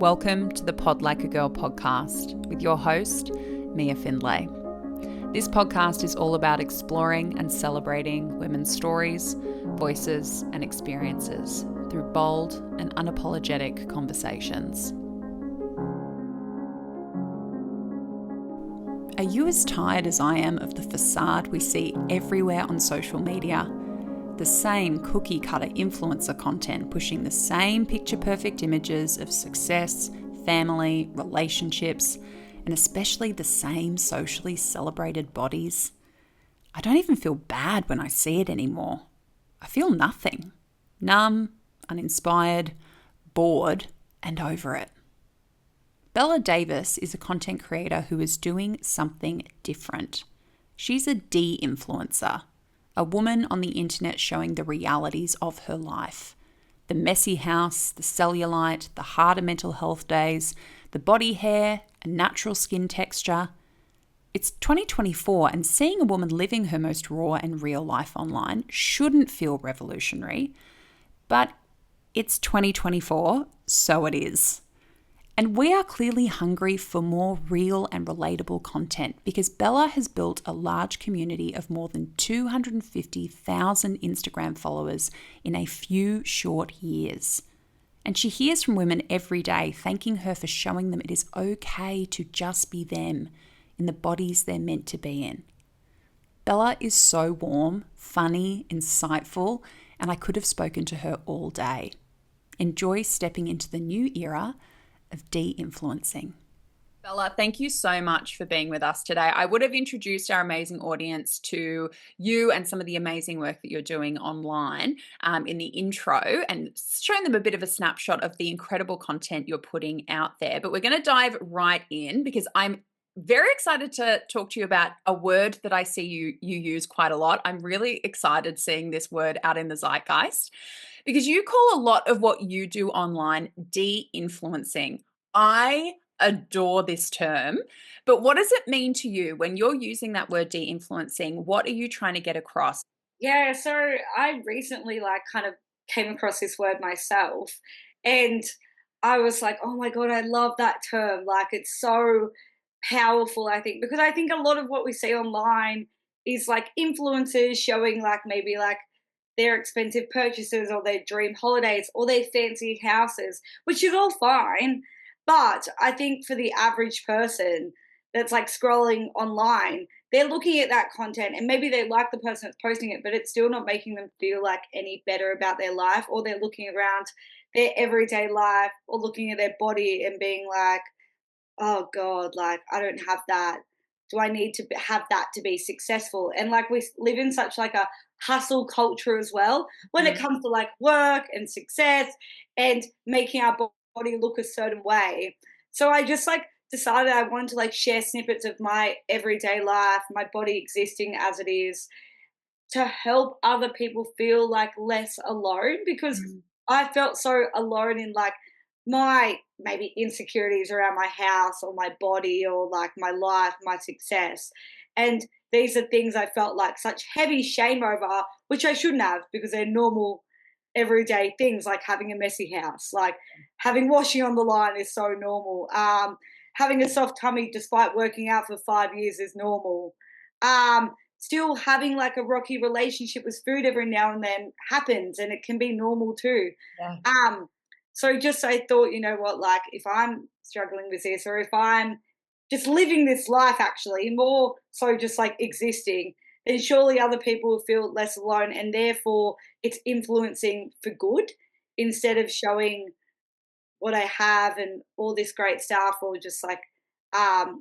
Welcome to the Pod Like a Girl podcast with your host, Mia Findlay. This podcast is all about exploring and celebrating women's stories, voices, and experiences through bold and unapologetic conversations. Are you as tired as I am of the facade we see everywhere on social media? The same cookie-cutter influencer content pushing the same picture-perfect images of success, family, relationships, and especially the same socially celebrated bodies. I don't even feel bad when I see it anymore. I feel nothing. Numb, uninspired, bored, and over it. Bella Davis is a content creator who is doing something different. She's a de-influencer. A woman on the internet showing the realities of her life. The messy house, the cellulite, the harder mental health days, the body hair, and natural skin texture. It's 2024 and seeing a woman living her most raw and real life online shouldn't feel revolutionary. But it's 2024, so it is. And we are clearly hungry for more real and relatable content because Bella has built a large community of more than 250,000 Instagram followers in a few short years. And she hears from women every day thanking her for showing them it is okay to just be them in the bodies they're meant to be in. Bella is so warm, funny, insightful, and I could have spoken to her all day. Enjoy stepping into the new era of de-influencing. Bella, thank you so much for being with us today. I would have introduced our amazing audience to you and some of the amazing work that you're doing online in the intro and shown them a bit of a snapshot of the incredible content you're putting out there. But we're going to dive right in because I'm very excited to talk to you about a word that I see you use quite a lot. I'm really excited seeing this word out in the zeitgeist because you call a lot of what you do online de-influencing. I adore this term, but what does it mean to you when you're using that word de-influencing? What are you trying to get across? Yeah, so I recently kind of came across this word myself and I was like, "Oh my god, I love that term." Like it's so powerful, I think, because I think a lot of what we see online is like influencers showing maybe their expensive purchases or their dream holidays or their fancy houses, which is all fine. But I think for the average person that's like scrolling online, they're looking at that content and maybe they like the person that's posting it, but it's still not making them feel like any better about their life, or they're looking around their everyday life or looking at their body and being like, oh God, like I don't have that. Do I need to have that to be successful? And like we live in such like a hustle culture as well when it comes to like work and success and making our body look a certain way. So I just like decided I wanted to like share snippets of my everyday life, my body existing as it is, to help other people feel like less alone, because Mm. I felt so alone in like my maybe insecurities around my house or my body or like my life, my success. And these are things I felt like such heavy shame over, which I shouldn't have because they're normal everyday things, like having a messy house, like having washing on the line is so normal. Having a soft tummy despite working out for 5 years is normal. Still having like a rocky relationship with food every now and then happens and it can be normal too. Yeah. So just I thought, you know what, like if I'm struggling with this or if I'm just living this life actually, more so just like existing, then surely other people will feel less alone and therefore it's influencing for good instead of showing what I have and all this great stuff or just like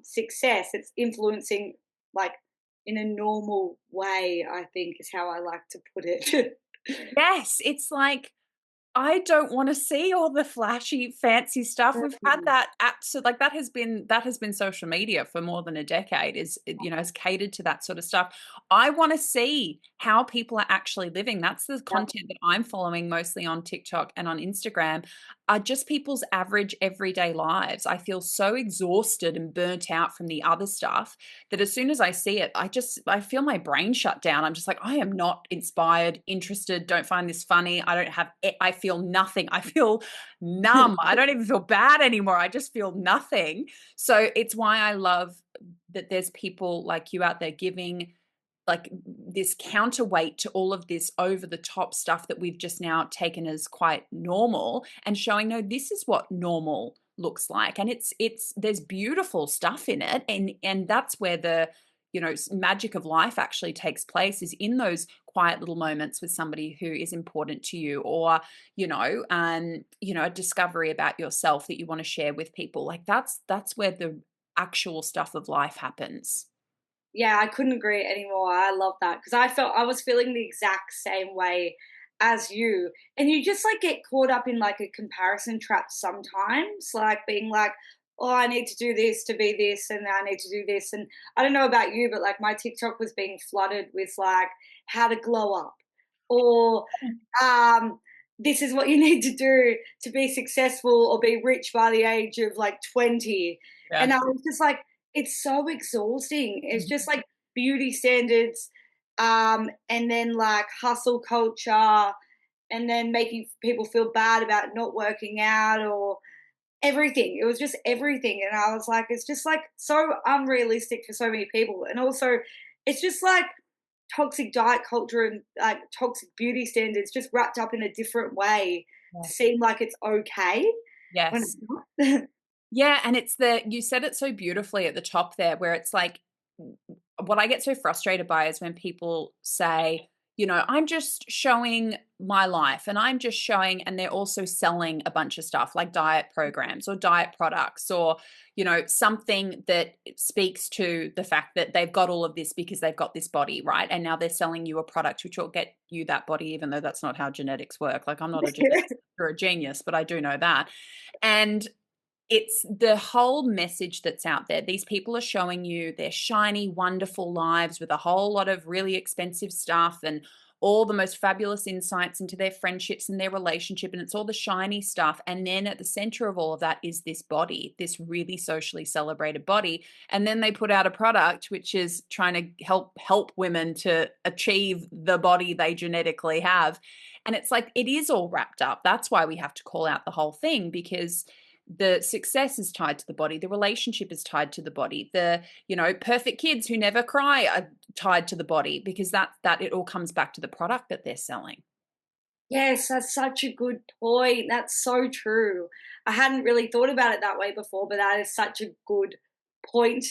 success. It's influencing like in a normal way, I think is how I like to put it. Yes, it's like I don't wanna see all the flashy, fancy stuff. We've had that like, that has been social media for more than a decade, has catered to that sort of stuff. I wanna see how people are actually living. That's the Yep. content that I'm following mostly on TikTok and on Instagram, are just people's average everyday lives. I feel so exhausted and burnt out from the other stuff that as soon as I see it, I feel my brain shut down. I'm just like, I am not inspired, interested, don't find this funny. I feel nothing. I feel numb. I don't even feel bad anymore. I just feel nothing. So it's why I love that there's people like you out there giving like this counterweight to all of this over the top stuff that we've just now taken as quite normal, and showing, no, this is what normal looks like. And it's there's beautiful stuff in it. And that's where the, you know, magic of life actually takes place, is in those quiet little moments with somebody who is important to you, or you know, a discovery about yourself that you want to share with people. Like that's where the actual stuff of life happens. Yeah, I couldn't agree anymore. I love that because I was feeling the exact same way as you. And you just like get caught up in like a comparison trap sometimes, like being like, oh, I need to do this to be this, and I need to do this. And I don't know about you, but like my TikTok was being flooded with like how to glow up, or um, this is what you need to do to be successful or be rich by the age of like 20. Yeah. And I was just like, it's so exhausting. It's just like beauty standards, and then like hustle culture, and then making people feel bad about not working out or everything. It was just everything. And I was like, it's just like so unrealistic for so many people. And also, it's just like toxic diet culture and like toxic beauty standards just wrapped up in a different way Yeah. to seem like it's okay when Yes. it's not. Yeah, and it's the you said it so beautifully at the top there, where it's like what I get so frustrated by is when people say, you know, I'm just showing my life and I'm just showing, and they're also selling a bunch of stuff like diet programs or diet products, or, you know, something that speaks to the fact that they've got all of this because they've got this body, right? And now they're selling you a product which will get you that body, even though that's not how genetics work. Like, I'm not a geneticist or a genius, but I do know that. And it's the whole message that's out there. These people are showing you their shiny, wonderful lives with a whole lot of really expensive stuff and all the most fabulous insights into their friendships and their relationship. And it's all the shiny stuff. And then at the center of all of that is this body, this really socially celebrated body. And then they put out a product which is trying to help women to achieve the body they genetically have. And it's like, it is all wrapped up. That's why we have to call out the whole thing, because the success is tied to the body, the relationship is tied to the body, the, you know, perfect kids who never cry are tied to the body, because that it all comes back to the product that they're selling. Yes, that's such a good point. That's so true. I hadn't really thought about it that way before, but that is such a good point.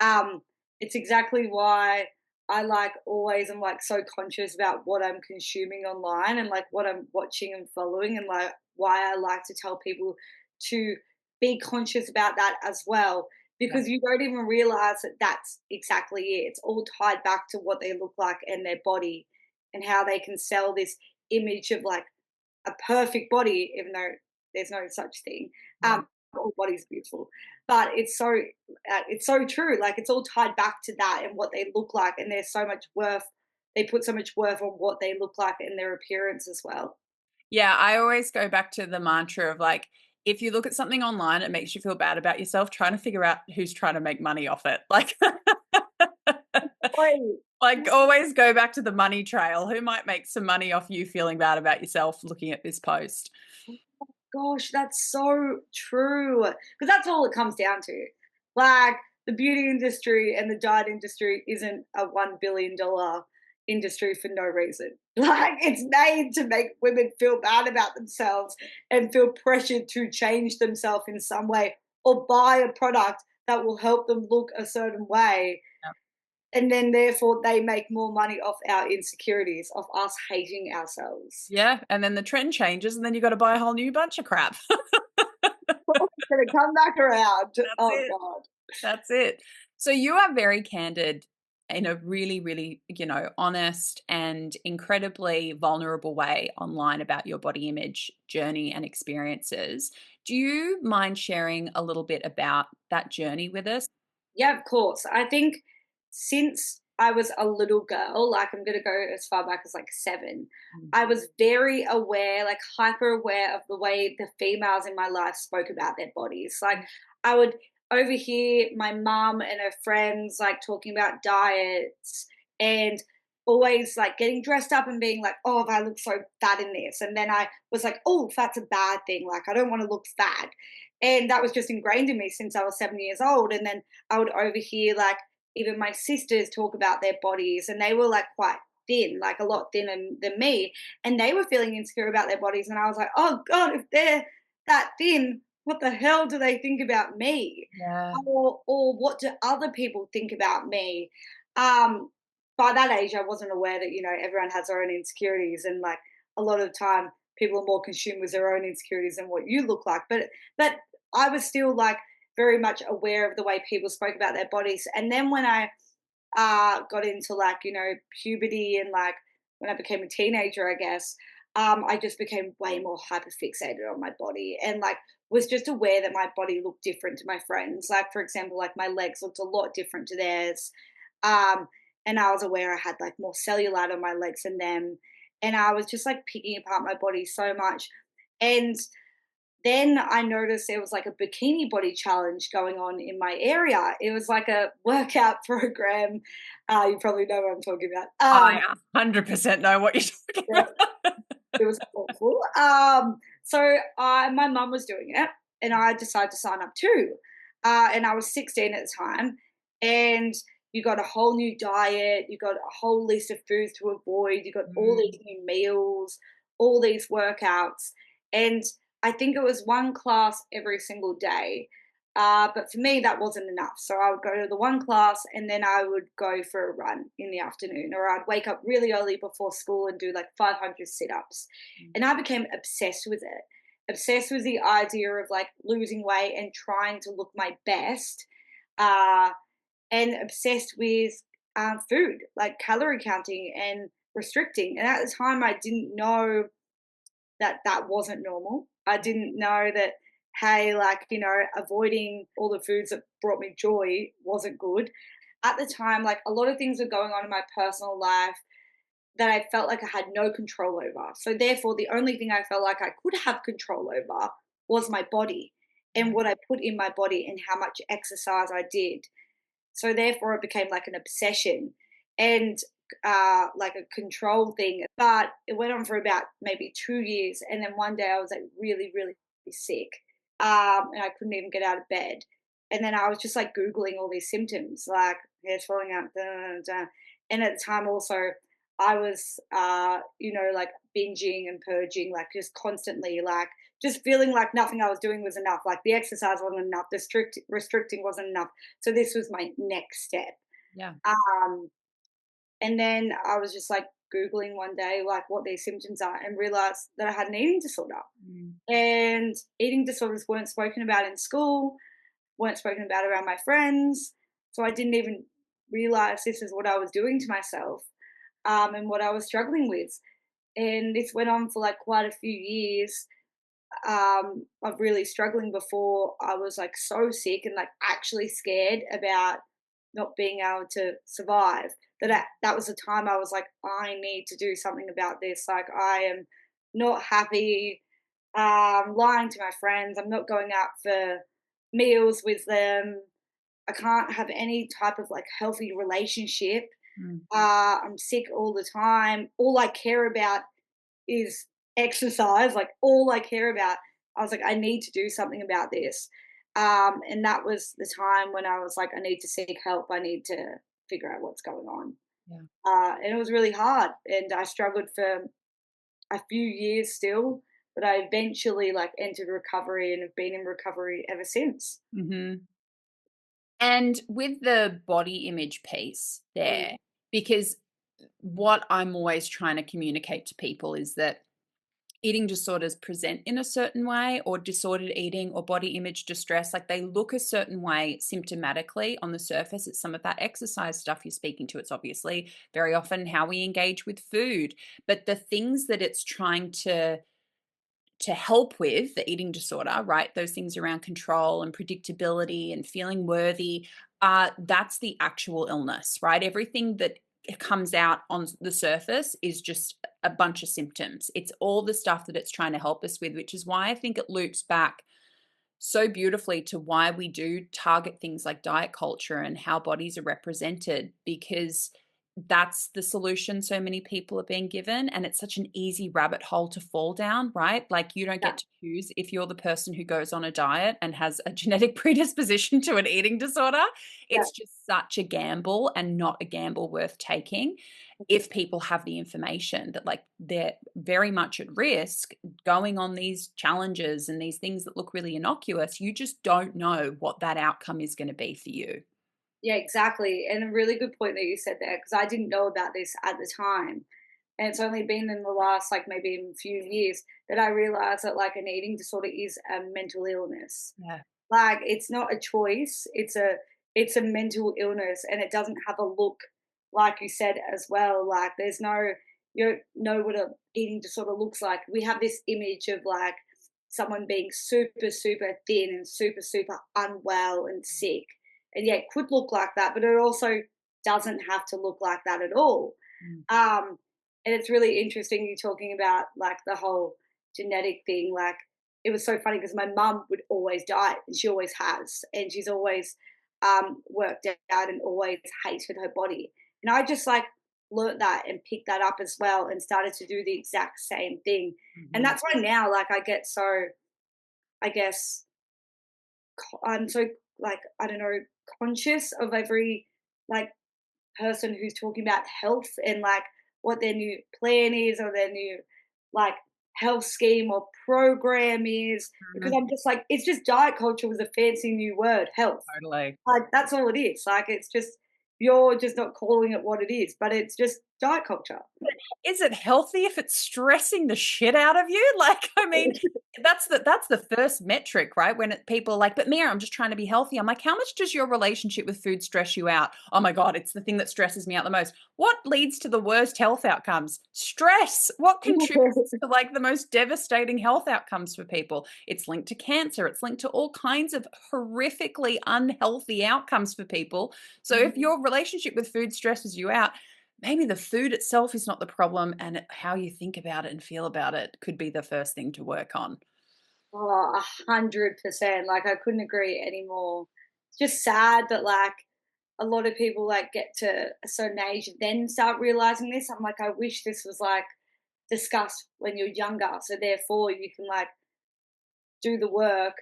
Um, it's exactly why I like always am like so conscious about what I'm consuming online and like what I'm watching and following, and like why I like to tell people to be conscious about that as well, Yeah. because you don't even realize that that's exactly it. It's all tied back to what they look like and their body, and how they can sell this image of like a perfect body, even though there's no such thing. Yeah. All bodies beautiful, but it's so true. Like it's all tied back to that and what they look like, and there's so much worth. They put so much worth on what they look like and their appearance as well. Yeah, I always go back to the mantra of like, if you look at something online, it makes you feel bad about yourself, trying to figure out who's trying to make money off it. Like, Right. like always go back to the money trail. Who might make some money off you feeling bad about yourself looking at this post? Gosh, that's so true. Because that's all it comes down to. Like the beauty industry and the diet industry isn't a $1 billion industry for no reason. Like it's made to make women feel bad about themselves and feel pressured to change themselves in some way or buy a product that will help them look a certain way. And then therefore they make more money off our insecurities, of us hating ourselves. Yeah, and then the trend changes, and then you got to buy a whole new bunch of crap. It's gonna come back around. That's Oh it. God. That's it. So you are very candid in a really, really, you know, honest and incredibly vulnerable way online about your body image journey and experiences. Do you mind sharing a little bit about that journey with us? Yeah, of course. I think since I was a little girl, like I'm going to go as far back as like 7, Mm. I was very aware, like hyper aware of the way the females in my life spoke about their bodies. Like I would overhear my mum and her friends like talking about diets and always like getting dressed up and being like, oh, if I look so fat in this. And then I was like, oh, fat's a bad thing. Like, I don't want to look fat. And that was just ingrained in me since I was 7 years old. And then I would overhear like even my sisters talk about their bodies, and they were like quite thin, like a lot thinner than me. And they were feeling insecure about their bodies. And I was like, oh God, if they're that thin, what the hell do they think about me? Yeah. Or what do other people think about me? Um, by that age, I wasn't aware that, everyone has their own insecurities, and like a lot of the time people are more consumed with their own insecurities than what you look like. But I was still like very much aware of the way people spoke about their bodies. And then when I got into like, puberty, and like when I became a teenager, I guess, I just became way more hyper fixated on my body, and like was just aware that my body looked different to my friends. Like, for example, like my legs looked a lot different to theirs. Um, and I was aware I had like more cellulite on my legs than them. And I was just like picking apart my body so much. And then I noticed there was like a bikini body challenge going on in my area. It was like a workout program. You probably know what I'm talking about. I 100% know what you're talking Yeah, about. it was awful. My mum was doing it, and I decided to sign up too. And I was 16 at the time, and you got a whole new diet. You got a whole list of foods to avoid. You got all these Mm. new meals, all these workouts, and I think it was one class every single day. But for me, that wasn't enough. So I would go to the one class, and then I would go for a run in the afternoon, or I'd wake up really early before school and do like 500 sit ups. And I became obsessed with it, obsessed with the idea of like losing weight and trying to look my best, uh, and obsessed with food, like calorie counting and restricting. And at the time, I didn't know that that wasn't normal. I didn't know that, hey, like, avoiding all the foods that brought me joy wasn't good. At the time, like a lot of things were going on in my personal life that I felt like I had no control over. So therefore, the only thing I felt like I could have control over was my body, and what I put in my body and how much exercise I did. So therefore, it became like an obsession and like a control thing. But it went on for about maybe 2 years, and then one day I was like really, really sick, and I couldn't even get out of bed. And then I was just like googling all these symptoms, like hair's falling out, da, da, da. And at the time also, I was, like binging and purging, like just constantly, like just feeling like nothing I was doing was enough. Like the exercise wasn't enough, the restricting wasn't enough. So this was my next step. Yeah. Um, and then I was just like Googling one day, like what these symptoms are, and realized that I had an eating disorder. Mm. And eating disorders weren't spoken about in school, weren't spoken about around my friends. So I didn't even realize this is what I was doing to myself, and what I was struggling with. And this went on for like quite a few years, of really struggling before I was like so sick and like actually scared about not being able to survive. That was the time I was like, I need to do something about this. Like I am not happy, lying to my friends. I'm not going out for meals with them. I can't have any type of like healthy relationship. Mm. I'm sick all the time. All I care about is exercise, like all I care about. I was like, I need to do something about this. And that was the time when I was like, I need to seek help. I need to figure out what's going on. Yeah. And it was really hard. And I struggled for a few years still, but I eventually like entered recovery and have been in recovery ever since. Mhm. And with the body image piece Mm, there, because what I'm always trying to communicate to people is that eating disorders present in a certain way, or disordered eating or body image distress, like they look a certain way symptomatically on the surface. It's some of that exercise stuff you're speaking to. It's obviously very often how we engage with food, but the things that it's trying to help with the eating disorder, right? Those things around control and predictability and feeling worthy, that's the actual illness, right? Everything that comes out on the surface is just a bunch of symptoms. It's all the stuff that it's trying to help us with, which is why I think it loops back so beautifully to why we do target things like diet culture and how bodies are represented, because that's the solution so many people are being given, and it's such an easy rabbit hole to fall down, right? Like, you don't Yeah, get to choose if you're the person who goes on a diet and has a genetic predisposition to an eating disorder. yeah, It's just such a gamble, and not a gamble worth taking if people have the information that, like, they're very much at risk going on these challenges and these things that look really innocuous. You just don't know what that outcome is going to be for you. yeah, exactly. And a really good point that you said there, because I didn't know about this at the time. And it's only been in the last, like, maybe a few years that I realized that, like, an eating disorder is a mental illness. Yeah. Like, it's not a choice, it's a mental illness, and it doesn't have a look, like you said as well. Like, there's no, you don't know what a eating disorder looks like. We have this image of, like, someone being super, super thin and super, super unwell and sick. And yeah, it could look like that, but it also doesn't have to look like that at all. Mm. Um, and it's really interesting you talking about, like, the whole genetic thing. Like, it was so funny because my mum would always diet, and she always has, and she's always worked out and always hated her body. And I just, like, learnt that and picked that up as well and started to do the exact same thing. And Mhm. that's why now, like, I get so, I guess, I'm so, like, I don't know, conscious of every, like, person who's talking about health and, like, what their new plan is or their new, like, health scheme or program is, because Mhm. I'm just like, it's just diet culture with a fancy new word, health. Totally. Like, that's all it is. Like, it's just, you're just not calling it what it is, but it's just diet culture. Is it healthy if it's stressing the shit out of you? Like, I mean, that's the first metric, right? When people are like, "But Mira, I'm just trying to be healthy." I'm like, "How much does your relationship with food stress you out?" "Oh my god, it's the thing that stresses me out the most." What leads to the worst health outcomes? Stress. What contributes to, like, the most devastating health outcomes for people? It's linked to cancer. It's linked to all kinds of horrifically unhealthy outcomes for people. So if Mhm. your relationship with food stresses you out, maybe the food itself is not the problem, and how you think about it and feel about it could be the first thing to work on. Oh, 100%. Like, I couldn't agree anymore. It's just sad that, like, a lot of people, like, get to a certain age and then start realizing this. I'm like, I wish this was, like, discussed when you're younger, so therefore you can, like, do the work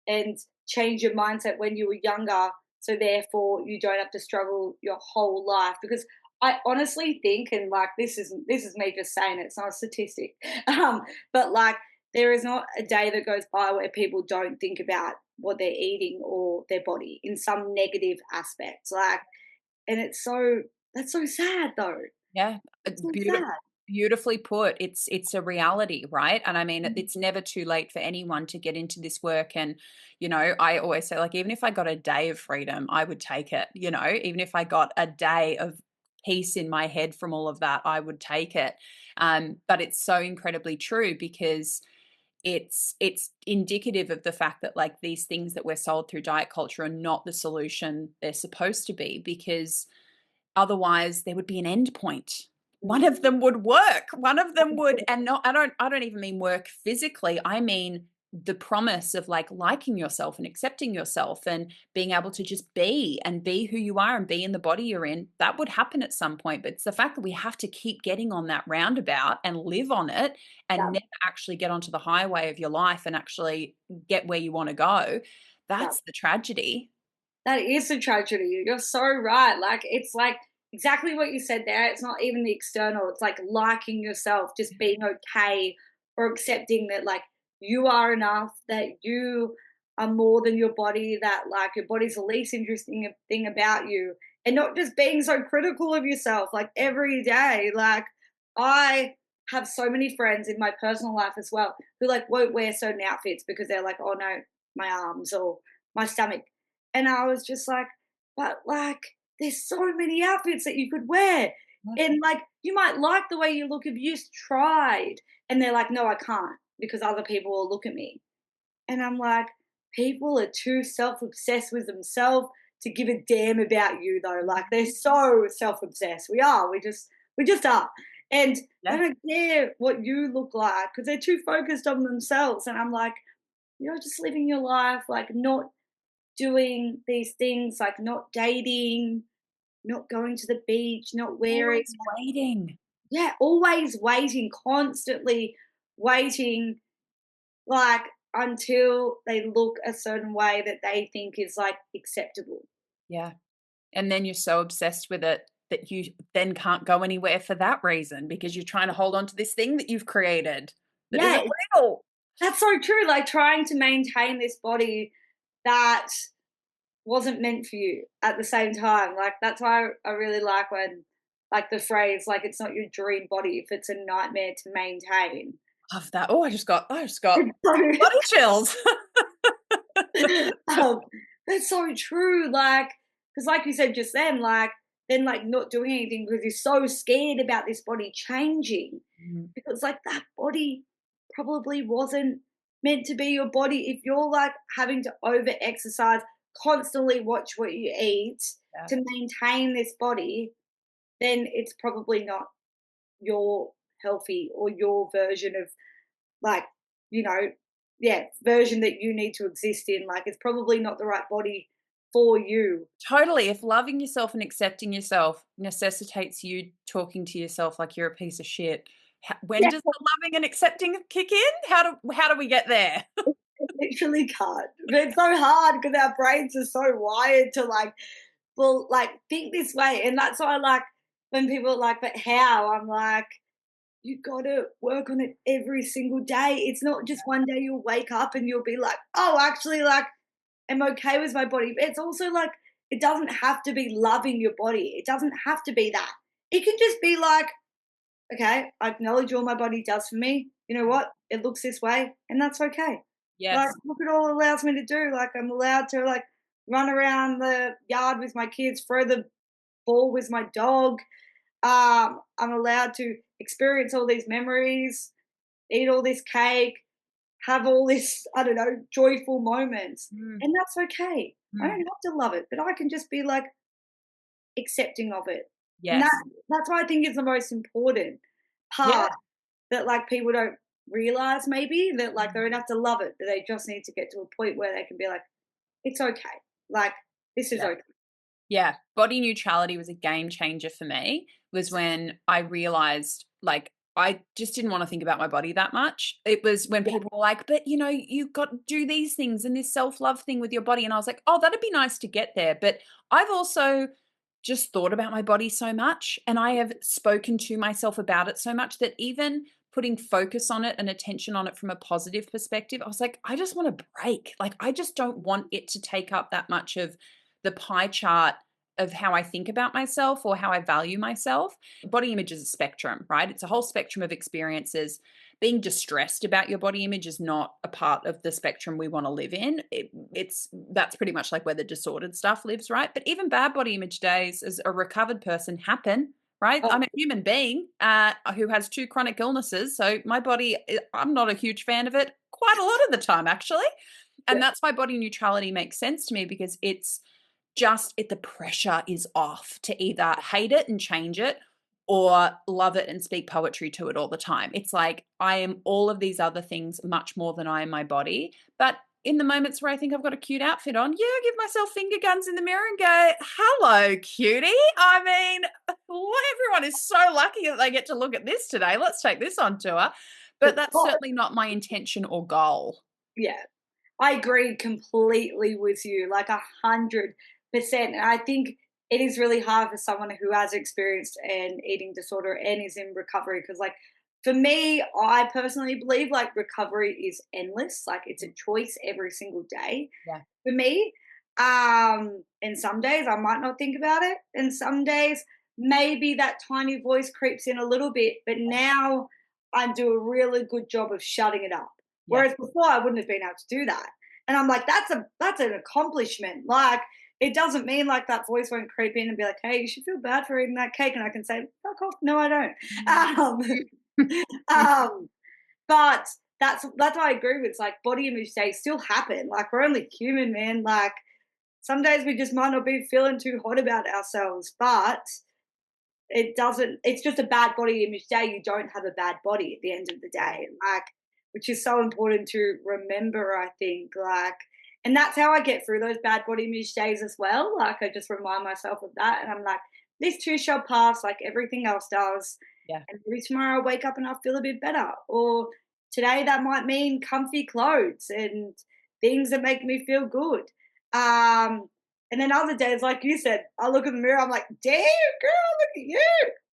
and change your mindset when you were younger, so therefore you don't have to struggle your whole life. Because I honestly think, and, like, this is me just saying it, it's not a statistic, but, like, there is not a day that goes by where people don't think about what they're eating or their body in some negative aspects. Like, and it's so, that's so sad though. Yeah, It's so beautiful, sad. beautifully put. It's a reality, right? And I mean, Mhm. it's never too late for anyone to get into this work. And, I always say, like, even if I got a day of freedom, I would take it. Even if I got a day of peace in my head from all of that, I would take it. But it's so incredibly true, because it's indicative of the fact that, like, these things that we're sold through diet culture are not the solution they're supposed to be, because otherwise, there would be an end point. One of Mm. them would work. One of them would, and not, I don't even mean work physically. I mean the promise of, like, liking yourself and accepting yourself and being able to just be who you are and be in the body you're in. That would happen at some point. But it's the fact that we have to keep getting on that roundabout and live on it, and Yeah, never actually get onto the highway of your life and actually get where you want to go. yeah. That's the tragedy. That is a tragedy. You're so right. Like, it's like exactly what you said there. It's not even the external. It's like liking yourself, just being okay or accepting that, like, you are enough, that you are more than your body, that, like, your body's the least interesting thing about you, and not just being so critical of yourself, like, every day. Like, I have so many friends in my personal life as well who, like, won't wear certain outfits because they're like, oh no, my arms or my stomach. And I was just like, but, like, there's so many outfits that you could wear. And, like, you might like the way you look if you just tried. And they're like, no, I can't because other people will look at me. And I'm like, people are too self obsessed with themselves to give a damn about you, though. Like, they're so self obsessed. We are. We just are. And they Yeah. don't care what you look like because they're too focused on themselves. And I'm like, you're just living your life, like, not doing these things, like not dating, not going to the beach, not wearing, Always waiting. yeah, always waiting, constantly waiting, like, until they look a certain way that they think is, like, acceptable. Yeah. And then you're so obsessed with it that you then can't go anywhere for that reason because you're trying to hold on to this thing that you've created that Yeah, isn't real. that's so true, like, trying to maintain this body that wasn't meant for you at the same time, like, that's why I really like when, like, the phrase, like, "It's not your dream body if it's a nightmare to maintain." Love that. Oh, I just got It's so body chills. um, that's so true, like, because like you said just then, like, not doing anything because you're so scared about this body changing, Mhm. because, like, that body probably wasn't meant to be your body. If you're, like, having to over exercise, constantly watch what you eat Yeah. to maintain this body, then it's probably not your healthy or your version of, like, you know, yeah, version that you need to exist in. Like, it's probably not the right body for you. Totally. If loving yourself and accepting yourself necessitates you talking to yourself like you're a piece of shit, when Yeah, does the loving and accepting kick in? How do we get there? it literally can't. But it's so hard because our brains are so wired to, like, well, like, think this way. And that's why I like when people are like, but how? I'm like, you gotta work on it every single day. It's not just one day you'll wake up and you'll be like, oh, actually, like, I'm okay with my body. But it's also like, it doesn't have to be loving your body. It doesn't have to be that. It can just be like, okay, I acknowledge all my body does for me. You know what? It looks this way, and that's okay. Like, Yes. look at all it allows me to do. Like, I'm allowed to, like, run around the yard with my kids, throw the ball with my dog. I'm allowed to experience all these memories, eat all this cake, have all this, I don't know, joyful moments. Mm, And that's okay. I don't mm. have to love it, but I can just be like accepting of it. And Yes. that's why I think it's the most important Yeah. part, that, like, people don't realize, maybe, that, like, they Mm. don't have to love it, but they just need to get to a point where they can be like, it's okay. Like, this is Yeah. okay. Yeah, body neutrality was a game changer for me, was when I realized, like, I just didn't wanna think about my body that much. It was when Yeah. people were like, "But, you've got to do these things and this self-love thing with your body," and I was like, "Oh, that'd be nice to get there," but I've also just thought about my body so much, and I have spoken to myself about it so much that even putting focus on it and attention on it from a positive perspective, I was like, "I just want a break." Like, I just don't want it to take up that much of the pie chart of how I think about myself or how I value myself. Body image is a spectrum, right? It's a whole spectrum of experiences. Being distressed about your body image is not a part of the spectrum we want to live in. It's that's pretty much like where the disordered stuff lives, right? But even bad body image days as a recovered person happen, right? Oh, I'm a human being who has two chronic illnesses, so my body, I'm not a huge fan of it quite a lot of the time, actually. yeah. And that's why body neutrality makes sense to me because it's just the pressure is off to either hate it and change it or love it and speak poetry to it all the time. It's like I am all of these other things much more than I am my body. But in the moments where I think I've got a cute outfit on, yeah, I give myself finger guns in the mirror and go, hello, cutie. I mean, well, everyone is so lucky that they get to look at this today. Let's take this on tour. But But that's certainly not my intention or goal. yeah, I agree completely with you, like 100%. And I think it is really hard for someone who has experienced an eating disorder and is in recovery because, like, for me, I personally believe like recovery is endless. Like, it's a choice every single day Yeah. for me. And some days I might not think about it, and some days maybe that tiny voice creeps in a little bit, but now I do a really good job of shutting it up. Yeah. Whereas before I wouldn't have been able to do that. And I'm like, that's an accomplishment. Like, it doesn't mean like that voice won't creep in and be like, hey, you should feel bad for eating that cake. And I can say, fuck off. No, I don't. Um, um, but that's what I agree with. It's like body image days still happen. Like, we're only human, man. Like, some days we just might not be feeling too hot about ourselves, but it doesn't, it's just a bad body image day. You don't have a bad body at the end of the day. Like, which is so important to remember, I think. Like, And that's how I get through those bad body image days as well. Like, I just remind myself of that. And I'm like, this too shall pass, like everything else does. Yeah. And maybe tomorrow I'll wake up and I'll feel a bit better. Or today that might mean comfy clothes and things that make me feel good. Um, and then other days, like you said, I look in the mirror, I'm like, damn, girl, look at you,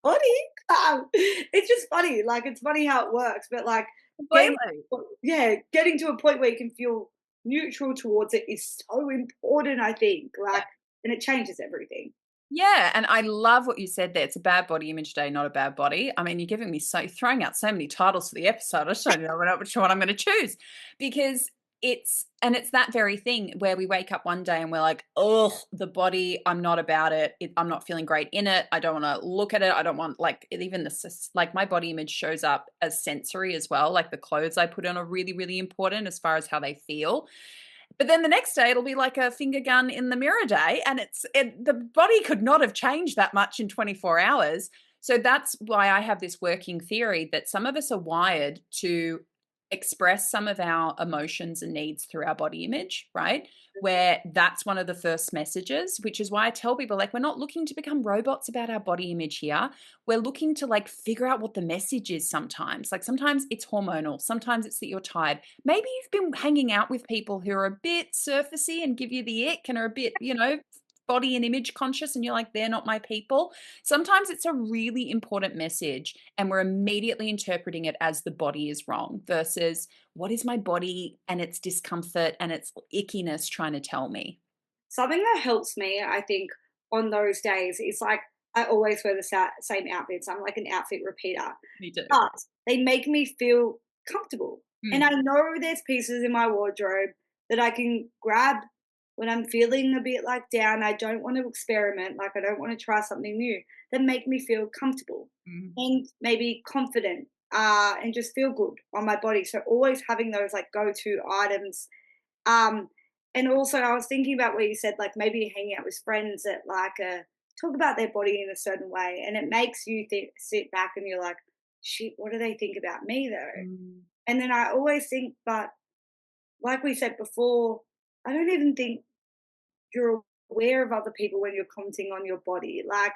buddy. It's just funny. Like, it's funny how it works. But like, getting, Completely. yeah, getting to a point where you can feel neutral towards it is so important, I think. Like, and it changes everything. Yeah, and I love what you said there. It's a bad body image day, not a bad body. I mean, you're giving me so throwing out so many titles for the episode. I just don't know which one I'm going to choose because it's that very thing where we wake up one day and we're like, oh, the body, I'm not about it. I'm not feeling great in it. I don't want to look at it. I don't want like even the like my body image shows up as sensory as well. Like the clothes I put on are really, really important as far as how they feel. But then the next day it'll be like a finger gun in the mirror day, and the body could not have changed that much in 24 hours. So that's why I have this working theory that some of us are wired to express some of our emotions and needs through our body image, right? Where that's one of the first messages, which is why I tell people like we're not looking to become robots about our body image here. We're looking to like figure out what the message is sometimes. Like sometimes it's hormonal, sometimes it's that you're tired. Maybe you've been hanging out with people who are a bit surfacey and give you the ick and are a bit, body and image conscious, and you're like, they're not my people. Sometimes it's a really important message, and we're immediately interpreting it as the body is wrong versus what is my body and its discomfort and its ickiness trying to tell me. Something that helps me, I think, on those days is like I always wear the same outfits. I'm like an outfit repeater, Me too. but they make me feel comfortable. And Mm, I know there's pieces in my wardrobe that I can grab when I'm feeling a bit like down. I don't want to experiment, like I don't want to try something new that make me feel comfortable mm. and maybe confident and just feel good on my body. So always having those like go-to items. um, and also, I was thinking about what you said, like maybe hanging out with friends that like talk about their body in a certain way, and it makes you sit back and you're like, shit, what do they think about me though? Mm. And then I always think, but like we said before, I don't even think you're aware of other people when you're commenting on your body. Like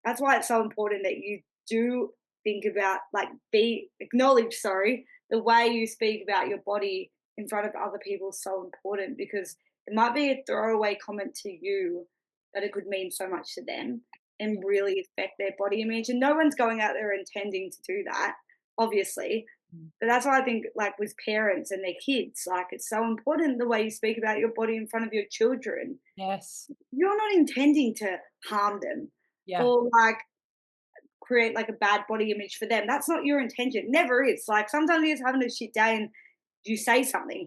that's why it's so important that you do think about, like, be acknowledge, sorry, the way you speak about your body in front of other people is so important because it might be a throwaway comment to you, but it could mean so much to them and really affect their body image. And no one's going out there intending to do that, obviously. Mm. But that's why I think, like with parents and their kids, like it's so important the way you speak about your body in front of your children. Yes. You're not intending to harm them Yeah. or like create like a bad body image for them. That's not your intention. Never is. Like sometimes you're just having a shit day and you say something,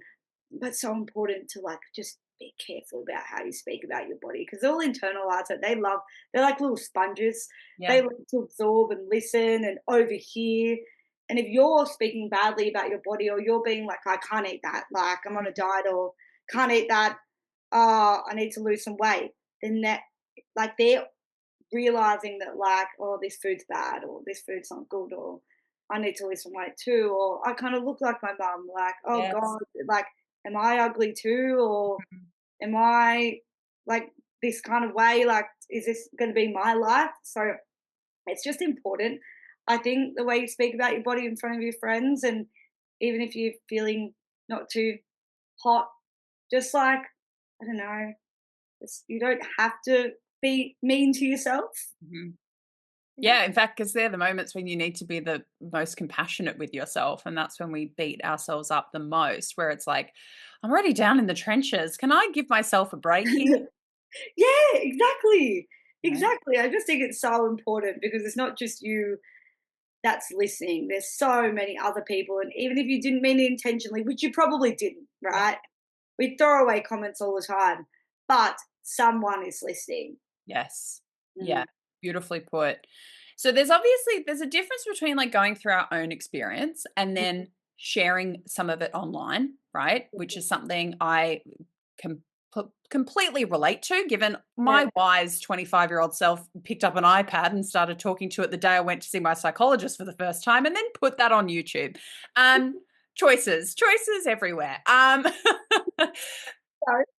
but so important to like just be careful about how you speak about your body because they'll internalize it. They're like little sponges. They Yeah. like to absorb and listen and overhear. And if you're speaking badly about your body or you're being like, I can't eat that, like I'm on a diet or can't eat that, I need to lose some weight, then that like they're realizing that like, oh, this food's bad or this food's not good or I need to lose some weight too or I kind of look like my mum. Like, oh Yes. God, like, am I ugly too or Mhm. am I like this kind of way? Like, is this going to be my life? So it's just important. I think the way you speak about your body in front of your friends and even if you're feeling not too hot, just like, I don't know, you don't have to be mean to yourself. Mhm. Yeah. Yeah, in fact, because they're the moments when you need to be the most compassionate with yourself, and that's when we beat ourselves up the most, where it's like, "I'm already down in the trenches. Can I give myself a break here?" Yeah, exactly. Right? Exactly. I just think it's so important because it's not just you that's listening. There's so many other people. And even if you didn't mean it intentionally, which you probably didn't, Yeah. right? We throw away comments all the time, but someone is listening. Yes. Yeah, Mm. beautifully put. So there's a difference between, like, going through our own experience and then sharing some of it online, right? Which is something I com completely relate to, given Yeah. my wise 25-year-old self picked up an iPad and started talking to it the day I went to see my psychologist for the first time and then put that on YouTube. Choices everywhere.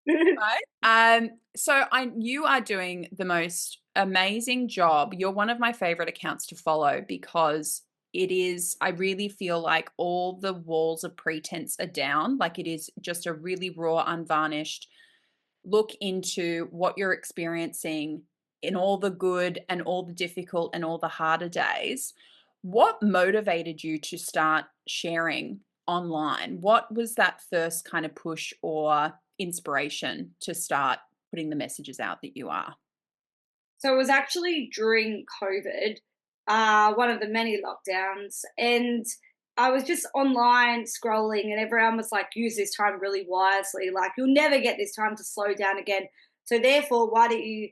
Right. So you are doing the most amazing job. You're one of my favorite accounts to follow because it is, I really feel like all the walls of pretense are down. Like it is just a really raw, unvarnished look into what you're experiencing in all the good and all the difficult and all the harder days. What motivated you to start sharing online? What was that first kind of push or inspiration to start putting the messages out that you are? So it was actually during COVID, one of the many lockdowns, and I was just online scrolling, and everyone was like, "Use this time really wisely. Like you'll never get this time to slow down again. So therefore, why don't you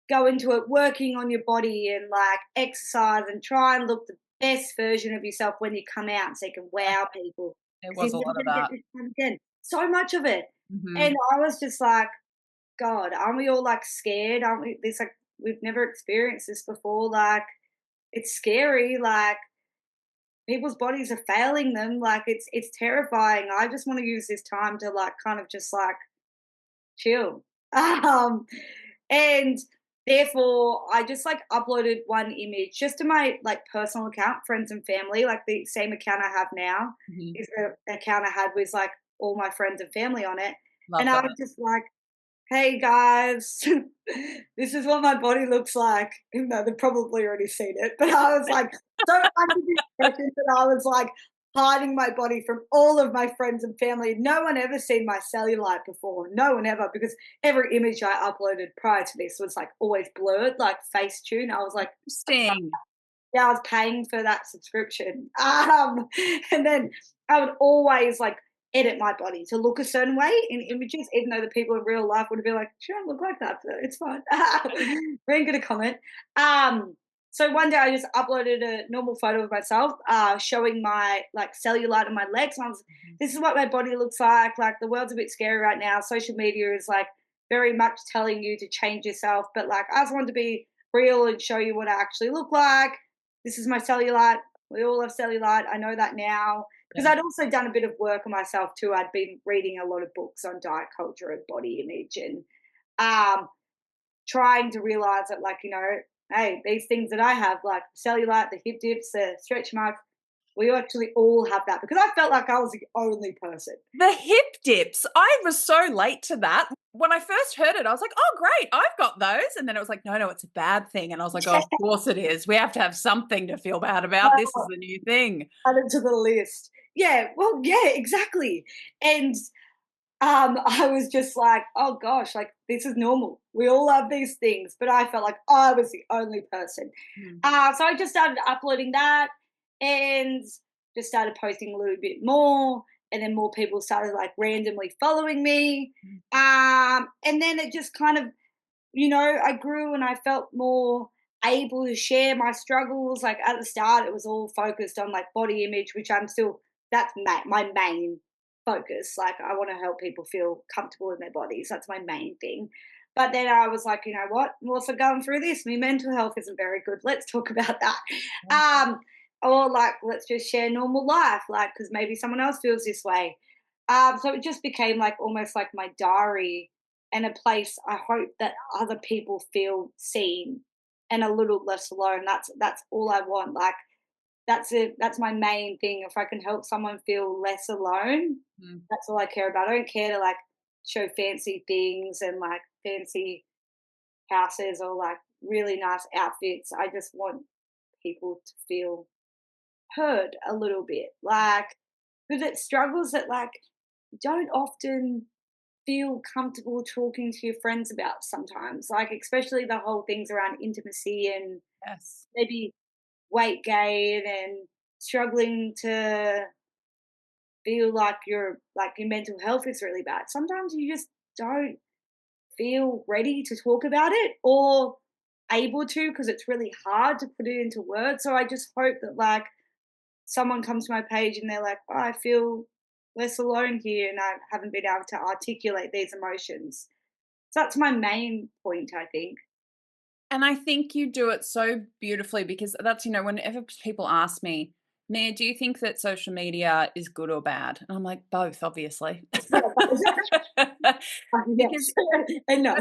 go into it working on your body and like exercise and try and look the best version of yourself when you come out, so you can wow people There because was you're a never lot of going to get that. this time again." So much of it, and Mhm. I was just like, God, aren't we all like scared? Aren't we? This like we've never experienced this before. Like it's scary. Like people's bodies are failing them. Like it's terrifying. I just want to use this time to like kind of just like chill. And therefore I just like uploaded one image just to my like personal account, friends and family, like the same account I have now Mhm. is the account I had with like all my friends and family on it. And Love I that. was just like, hey guys, this is what my body looks like. Even though they've probably already seen it, but I was like so under the impression that I was like hiding my body from all of my friends and family. No one ever seen my cellulite before. No one ever, because every image I uploaded prior to this was like always blurred, like Facetune. I was like, Interesting. yeah, I was paying for that subscription. And then I would always like edit my body to look a certain way in images, even though the people in real life would be like, "She don't look like that, but it's fine." We ain't gonna comment. So one day I just uploaded a normal photo of myself, showing my like cellulite on my legs. And I was, Mhm. this is what my body looks like. Like the world's a bit scary right now. Social media is like very much telling you to change yourself, but like I just wanted to be real and show you what I actually look like. This is my cellulite. We all have cellulite. I know that now because Yeah. I'd also done a bit of work on myself too. I'd been reading a lot of books on diet culture and body image and um, trying to realize that, like, hey, these things that I have, like cellulite, the hip dips, the stretch marks, we actually all have that because I felt like I was the only person. The hip dips. I was so late to that. When I first heard it, I was like, "Oh, great, I've got those." And then it was like, "No, no, it's a bad thing." And I was like, "Oh, of course it is. We have to have something to feel bad about. This is the new thing." Add it to the list. Yeah, well, yeah, exactly. And I was just like, oh gosh, like this is normal. We all have these things, but I felt like I was the only person. Mm. So I just started uploading that and just started posting a little bit more. And then more people started like randomly following me. Mm. And then it just kind of, I grew and I felt more able to share my struggles. Like at the start, it was all focused on like body image, which I'm still, that's my main focus. Like I want to help people feel comfortable in their bodies. That's my main thing. But then I was like, you know what? I'm also going through this. My mental health isn't very good. Let's talk about that. Yeah. Um, or like, let's just share normal life, like, because maybe someone else feels this way. So it just became like almost like my diary and a place I hope that other people feel seen and a little less alone. That's all I want. Like that's it. That's my main thing. If I can help someone feel less alone, Mm. that's all I care about. I don't care to like show fancy things and like fancy houses or like really nice outfits. I just want people to feel heard a little bit. Like because it struggles that like don't often feel comfortable talking to your friends about sometimes, like especially the whole things around intimacy and Yes. maybe weight gain and struggling to feel like your mental health is really bad. Sometimes you just don't feel ready to talk about it or able to because it's really hard to put it into words. So I just hope that like someone comes to my page and they're like, oh, I feel less alone here and I haven't been able to articulate these emotions. So that's my main point, I think. And I think you do it so beautifully because that's, whenever people ask me, Mia, do you think that social media is good or bad? And I'm like, both, obviously. Yeah, because And no.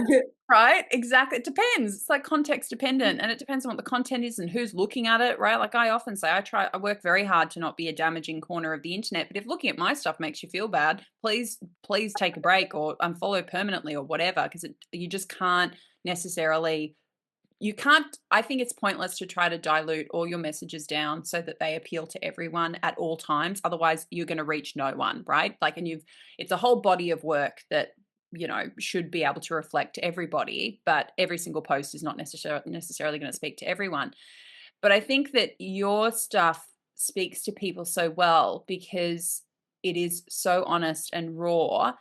right? Exactly. It depends. It's like context dependent, and it depends on what the content is and who's looking at it, right? Like I often say, I work very hard to not be a damaging corner of the internet, but if looking at my stuff makes you feel bad, please take a break or unfollow permanently or whatever, because you just can't necessarily you can't I think it's pointless to try to dilute all your messages down so that they appeal to everyone at all times. Otherwise you're going to reach no one, right? Like, and it's a whole body of work that should be able to reflect everybody, but every single post is not necessarily going to speak to everyone. But I think that your stuff speaks to people so well because it is so honest and raw.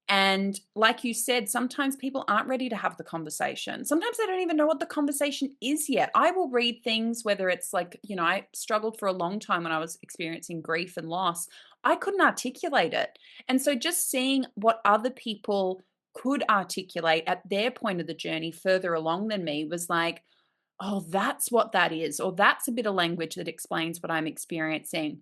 And like you said, sometimes people aren't ready to have the conversation. Sometimes they don't even know what the conversation is yet. I will read things, whether it's like, I struggled for a long time when I was experiencing grief and loss. I couldn't articulate it. And so just seeing what other people could articulate at their point of the journey further along than me was like, oh, that's what that is, or that's a bit of language that explains what I'm experiencing.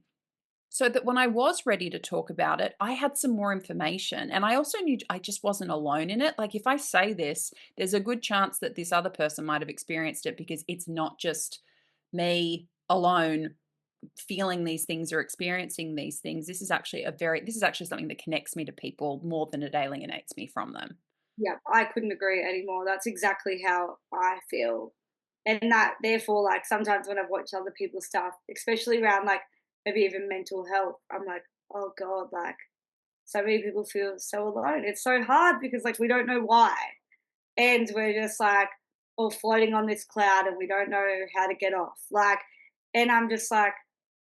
So that when I was ready to talk about it, I had some more information. And I also knew I just wasn't alone in it. Like, if I say this, there's a good chance that this other person might have experienced it, because it's not just me alone feeling these things or experiencing these things. This is actually something that connects me to people more than it alienates me from them. Yeah, I couldn't agree anymore. That's exactly how I feel. And that therefore, like sometimes when I've watched other people's stuff, especially around like maybe even mental health, I'm like, oh God, like so many people feel so alone. It's so hard because like we don't know why. And we're just like all floating on this cloud and we don't know how to get off. Like, and I'm just like,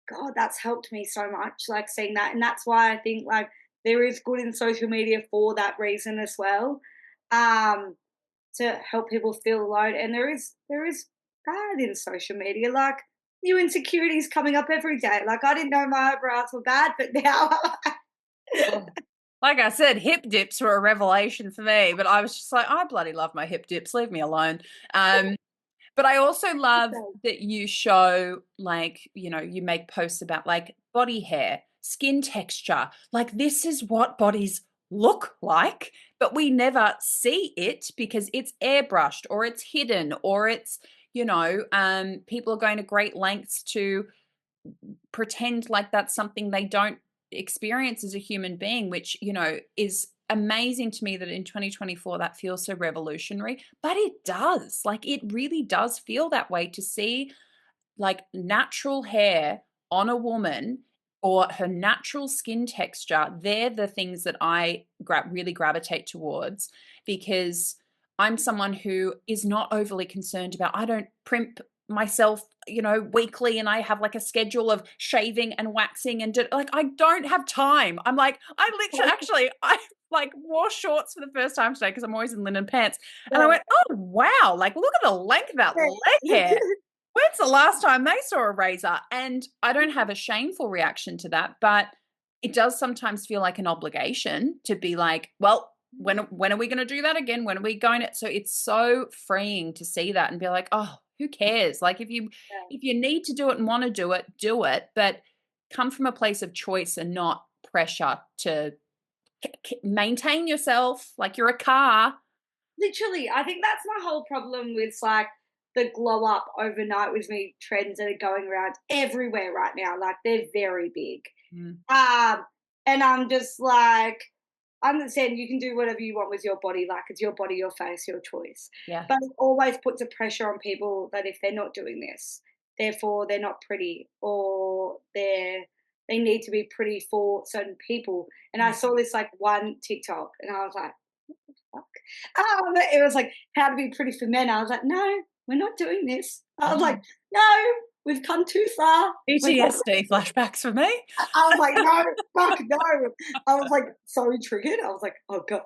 God, that's helped me so much, like seeing that. And that's why I think like there is good in social media for that reason as well. Um, to help people feel alone. And there is bad in social media, like new insecurities coming up every day. Like I didn't know my eyebrows were bad, but now Oh, like I said, hip dips were a revelation for me, but I was just like, I bloody love my hip dips. Leave me alone. But I also love that you show, like, you make posts about like body hair, skin texture. Like, this is what bodies look like, but we never see it because it's airbrushed or it's hidden or it's, people are going to great lengths to pretend like that's something they don't experience as a human being, which, is amazing to me that in 2024 that feels so revolutionary. But it does. Like, it really does feel that way to see like natural hair on a woman or her natural skin texture. They're the things that I really gravitate towards, because I'm someone who is not overly concerned about, I don't primp myself, weekly, and I have like a schedule of shaving and waxing and like, I don't have time. I'm like, I literally actually I like wore shorts for the first time today because I'm always in linen pants. And I yeah. went, oh wow, like look at the length of that leg hair. When's the last time they saw a razor? And I don't have a shameful reaction to that, but it does sometimes feel like an obligation to be like, well, when are we going to do that again? When are we going to? So it's so freeing to see that and be like, oh, who cares? Like, if you need to do it and want to do it, but come from a place of choice and not pressure to maintain yourself like you're a car. Literally, I think that's my whole problem with like the glow up overnight with me trends that are going around everywhere right now. Like they're very big. Mm, Um, and I'm just like, I understand you can do whatever you want with your body, like it's your body, your face, your choice. yeah. But it always puts a pressure on people that if they're not doing this, therefore they're not pretty or they need to be pretty for certain people. And I Mm, saw this like one TikTok and I was like, fuck. It was like how to be pretty for men. I was like, no, we're not doing this. I was like, no, we've come too far. We're not. PTSD flashbacks for me. I was like, no, fuck, no. I was like so triggered. I was like, oh god.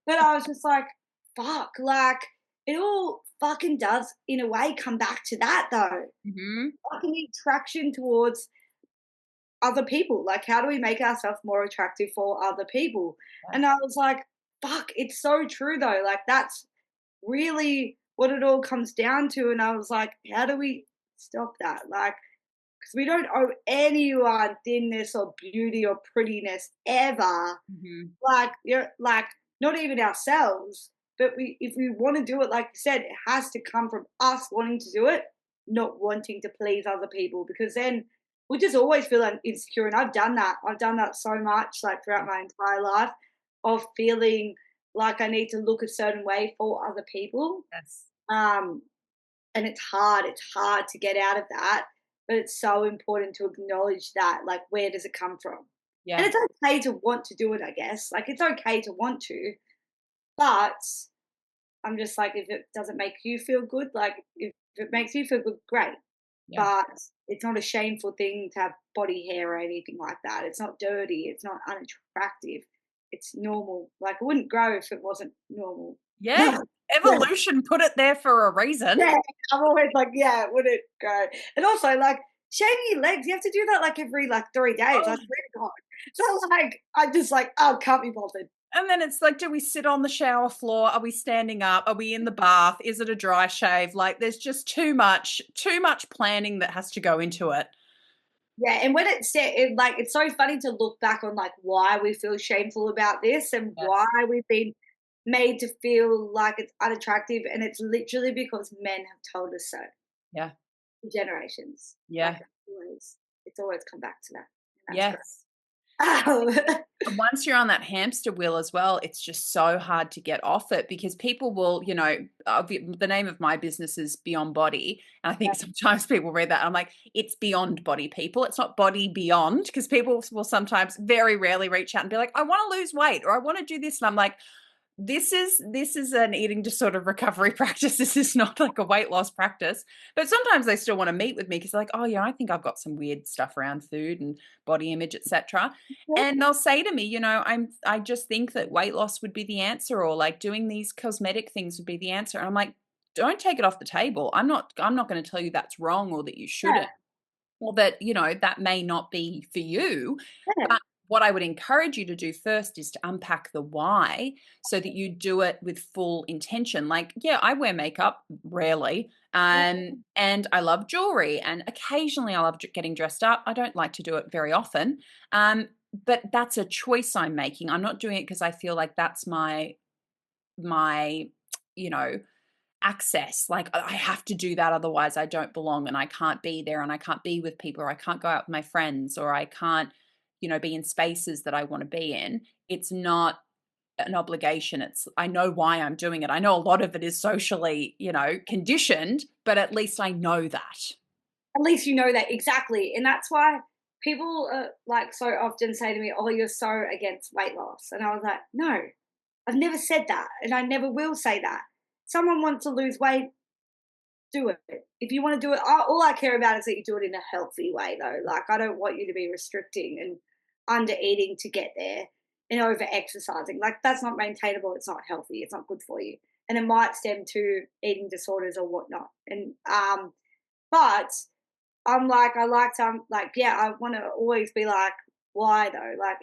But I was just like, fuck, like it all fucking does in a way come back to that though. Mhm. Fucking attraction towards other people. Like, how do we make ourselves more attractive for other people? Yeah. And I was like, fuck, it's so true though. Like, that's really what it all comes down to. And I was like, how do we stop that? Like, because we don't owe anyone thinness or beauty or prettiness ever. Mhm. Like, you're like, not even ourselves, but if we want to do it, like you said, it has to come from us wanting to do it, not wanting to please other people, because then we just always feel insecure. And I've done that. I've done that so much, like throughout my entire life, of feeling like I need to look a certain way for other people. Yes. Um, and it's hard. It's hard to get out of that, but it's so important to acknowledge that. Like, where does it come from? And Yeah. it's okay to want to do it, I guess. Like, it's okay to want to, but I'm just like, if it doesn't make you feel good, like if it makes you feel good, great. Yeah. But it's not a shameful thing to have body hair or anything like that. It's not dirty. It's not unattractive. It's normal. Like, it wouldn't grow if it wasn't normal. Yeah. Evolution put it there for a reason. Yeah, I'm always like, yeah, would it go? And also, like, shaving your legs, you have to do that like every like 3 days. I Oh. swear to God. So like, I'm just like, oh, can't be bothered. And then it's like, do we sit on the shower floor? Are we standing up? Are we in the bath? Is it a dry shave? Like, there's just too much planning that has to go into it. Yeah, and when it's set, like it's so funny to look back on like why we feel shameful about this and why Yes. we've been made to feel like it's unattractive, and it's literally because men have told us so Yeah. for generations. Like Yeah. it's always come back to that, and that's Yes. great. And once you're on that hamster wheel as well, it's just so hard to get off it because people will, the name of my business is Beyond Body. And I think sometimes people read that. I'm like, it's beyond body, people. It's not body beyond, because people will sometimes very rarely reach out and be like, I want to lose weight or I want to do this. And I'm like, this is an eating disorder recovery practice. This is not like a weight loss practice. But sometimes they still want to meet with me because they're like, oh yeah, I think I've got some weird stuff around food and body image, etc. And they'll say to me, I just think that weight loss would be the answer, or like doing these cosmetic things would be the answer. And I'm like, don't take it off the table. I'm not going to tell you that's wrong or that you Yeah, shouldn't, or that, that may not be for you. yeah, But what I would encourage you to do first is to unpack the why so that you do it with full intention. Like, yeah, I wear makeup rarely. yeah. And I love jewelry, and occasionally I love getting dressed up. I don't like to do it very often. But that's a choice I'm making. I'm not doing it because I feel like that's my, you know, access. Like, I have to do that, otherwise I don't belong and I can't be there and I can't be with people, or I can't go out with my friends, or I can't, be in spaces that I want to be in. It's not an obligation. It's, I know why I'm doing it. I know a lot of it is socially, conditioned, but at least I know that. At least you know that exactly, and that's why people like so often say to me, "Oh, you're so against weight loss," and I was like, "No, I've never said that, and I never will say that. Someone wants to lose weight, do it. If you want to do it, all I care about is that you do it in a healthy way, though. Like, I don't want you to be restricting and under eating to get there and over exercising. Like, that's not maintainable. It's not healthy. It's not good for you. And it might stem to eating disorders or whatnot. And, but I'm like, I like to, like, yeah, I want to always be like, why though? Like,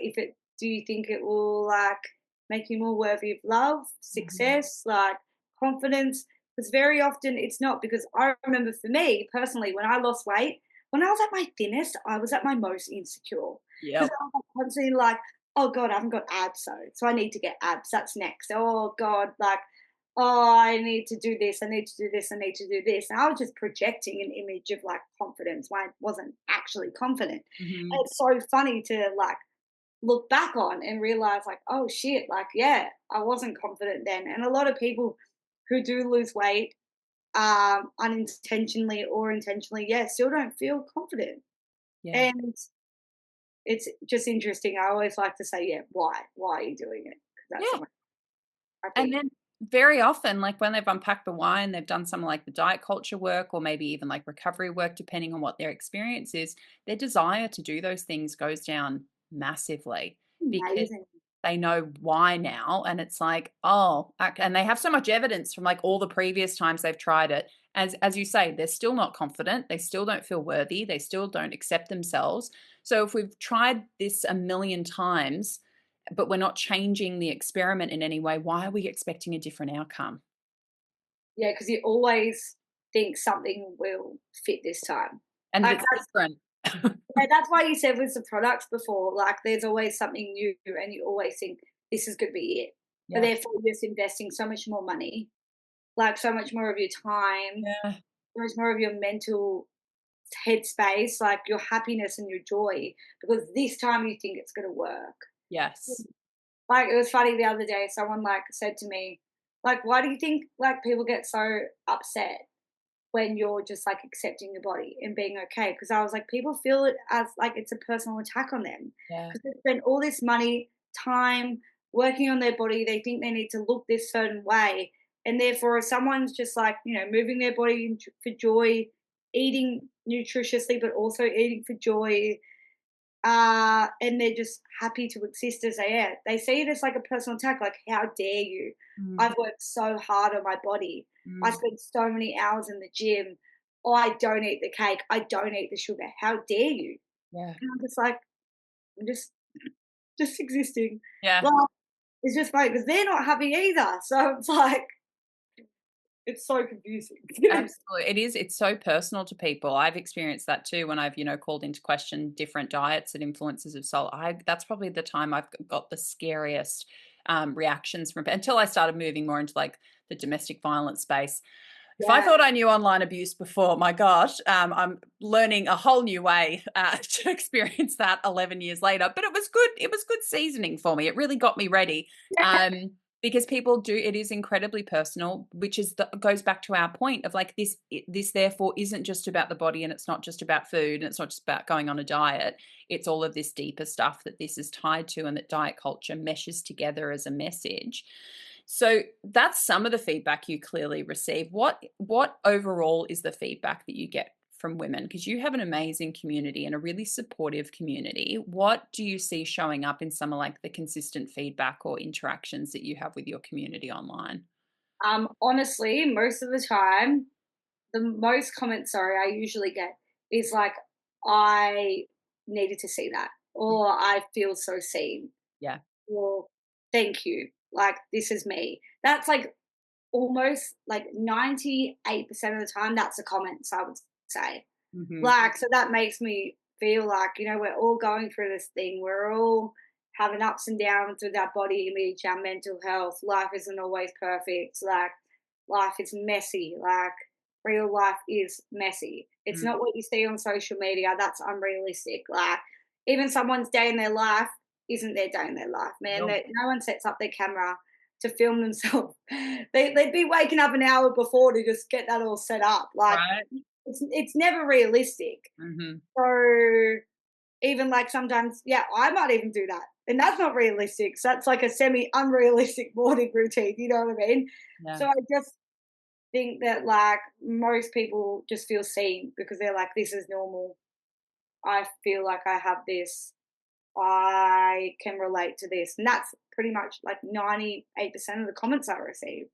do you think it will like make you more worthy of love, Mhm. success, like confidence? Because very often it's not. Because I remember for me personally, when I lost weight, when I was at my thinnest, I was at my most insecure because Yep. I was constantly like, oh God, I haven't got abs, so I need to get abs. That's next. Oh God, like, oh, I need to do this, I need to do this, I need to do this. And I was just projecting an image of like confidence when I wasn't actually confident. And Mhm. it's so funny to like look back on and realize like, oh shit, like yeah, I wasn't confident then. And a lot of people who do lose weight unintentionally or intentionally, yeah, still don't feel confident. Yeah. And it's just interesting. I always like to say, yeah, why? Why are you doing it? Because that's Yeah. something I And think. then very often, like when they've unpacked the why and they've done some like the diet culture work or maybe even like recovery work, depending on what their experience is, their desire to do those things goes down massively because Amazing. they know why now. And it's like, oh, and they have so much evidence from like all the previous times they've tried it. As you say, they're still not confident. They still don't feel worthy. They still don't accept themselves. So if we've tried this a million times, but we're not changing the experiment in any way, why are we expecting a different outcome? Yeah, because you always think something will fit this time. And Like it's different. that's why you said with the products before, like there's always something new and you always think this is gonna be it. but Yeah. therefore you're just investing so much more money, like so much more of your time, Yeah. so much more of your mental headspace, like your happiness and your joy, because this time you think it's going to work. Yes. Like, it was funny the other day, someone, like, said to me, like, "Why do you think, like, people get so upset when you're just, like, accepting your body and being okay?" Because I was like, "People feel it as, like, it's a personal attack on them Yeah. because they spend all this money, time, working on their body, they think they need to look this certain way, and therefore, if someone's just, like, moving their body for joy, eating nutritiously, but also eating for joy, and they're just happy to exist as they are. They see it as like a personal attack, like, how dare you? Mm, I've worked so hard on my body. I mm, spend so many hours in the gym. Oh, I don't eat the cake. I don't eat the sugar. How dare you? yeah. And I'm just like, I'm just existing. Yeah. Like, it's just funny because they're not happy either. So it's like, it's so confusing. Absolutely. It is. It's so personal to people. I've experienced that too when I've, called into question different diets and influences of salt. That's probably the time I've got the scariest reactions from until I started moving more into like the domestic violence space. If I Yeah. thought I knew online abuse before, my gosh, I'm learning a whole new way to experience that 11 years later. But it was good. It was good seasoning for me. It really got me ready. Um, because people do, it is incredibly personal, which goes back to our point of like this therefore isn't just about the body, and it's not just about food, and it's not just about going on a diet. It's all of this deeper stuff that this is tied to, and that diet culture meshes together as a message. So that's some of the feedback you clearly receive. What overall is the feedback that you get from women? Because you have an amazing community and a really supportive community. What do you see showing up in some of like the consistent feedback or interactions that you have with your community online? Honestly, most of the time, the most comments, sorry, I usually get is like, "I needed to see that," or "I feel so seen," Yeah. or "Thank you, like, this is me." That's, like, almost, like, 98% of the time, that's the comments, I would say. Hmm. Like, so that makes me feel like, we're all going through this thing. We're all having ups and downs with our body image, our mental health. Life isn't always perfect. Like, life is messy. Like, real life is messy. It's not what you see on social media. That's unrealistic. Like, even someone's day in their life isn't their day in their life, man. No. No one sets up their camera to film themselves. They'd be waking up an hour before to just get that all set up. Like, Right. it's never realistic. Hmm. So even like sometimes, yeah, I might even do that. And that's not realistic. So that's like a semi unrealistic morning routine, you know what I mean? Yeah. So I just think that like most people just feel seen because they're like, this is normal. I feel like I have this. I can relate to this. And that's pretty much like 98% of the comments I receive,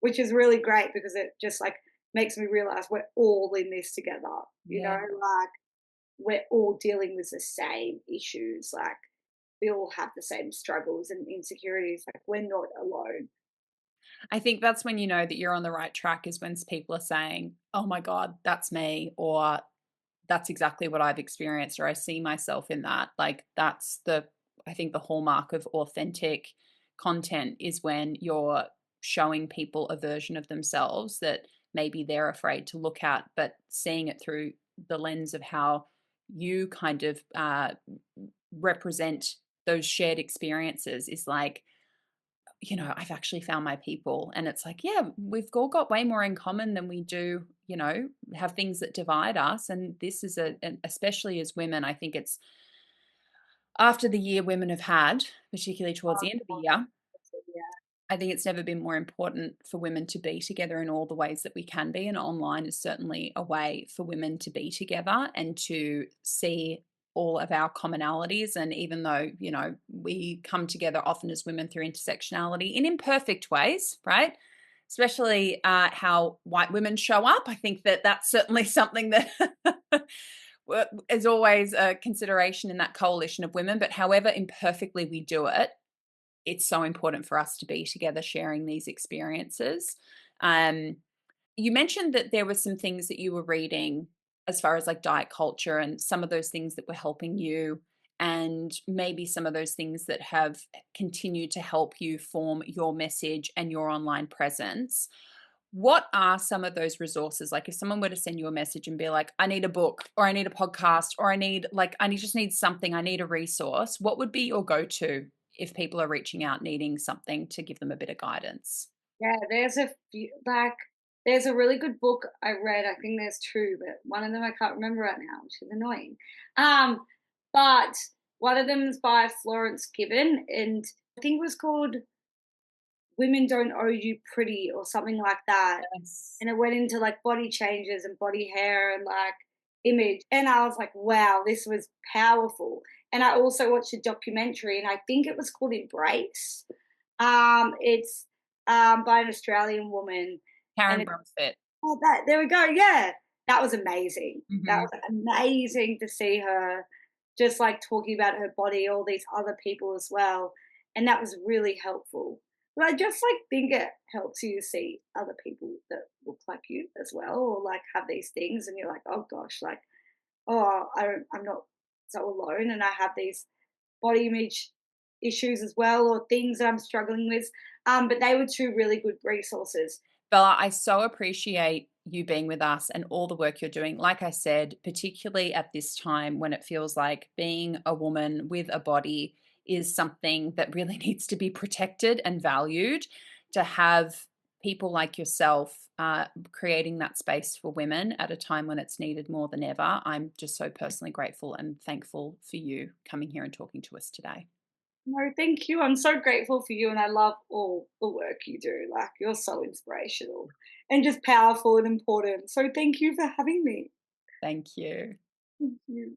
which is really great because it just like makes me realize we're all in this together, Yeah. like we're all dealing with the same issues. Like we all have the same struggles and insecurities. Like we're not alone. I think that's when you know that you're on the right track is when people are saying, "Oh my God, that's me," or "That's exactly what I've experienced," or "I see myself in that." Like that's I think the hallmark of authentic content is when you're showing people a version of themselves that maybe they're afraid to look at, but seeing it through the lens of how you kind of represent those shared experiences is like, I've actually found my people. And it's like, yeah, we've all got way more in common than we do, have things that divide us. And this is especially as women, I think it's after the year women have had, particularly towards the end of the year, Yeah. I think it's never been more important for women to be together in all the ways that we can be. And online is certainly a way for women to be together and to see all of our commonalities. And even though, we come together often as women through intersectionality in imperfect ways, right? Especially how white women show up. I think that that's certainly something that is always a consideration in that coalition of women. But however imperfectly we do it, it's so important for us to be together sharing these experiences. Um, you mentioned that there were some things that you were reading as far as like diet culture and some of those things that were helping you and maybe some of those things that have continued to help you form your message and your online presence. What are some of those resources? Like if someone were to send you a message and be like, I need a book or I need a podcast or just need something, I need a resource, what would be your go-to if people are reaching out needing something to give them a bit of guidance? Yeah, there's a few there's a really good book I read. I think there's two, but one of them I can't remember right now, which is annoying. Um, but one of them is by Florence Given, and I think it was called "Women Don't Owe You Pretty" or something like that. Yes. And it went into like body changes and body hair and like image, and I was like, "Wow, this was powerful." And I also watched a documentary, and I think it was called Embrace. It's by an Australian woman, and Karen it's Brumfit. oh, that there we go. Yeah, that was amazing. That Mhm. was amazing to see her just like talking about her body, all these other people as well, and that was really helpful. But I just like think it helps you see other people that look like you as well, or like have these things, and you're like, oh gosh, like oh, I'm not so alone, and I have these body image issues as well, or things that I'm struggling with. But they were two really good resources. Bella, I so appreciate you being with us and all the work you're doing. Like I said, particularly at this time when it feels like being a woman with a body is something that really needs to be protected and valued, to have people like yourself creating that space for women at a time when it's needed more than ever. I'm just so personally grateful and thankful for you coming here and talking to us today. No, thank you. I'm so grateful for you, and I love all the work you do. Like, you're so inspirational and just powerful and important. So, thank you for having me. Thank you. Thank you.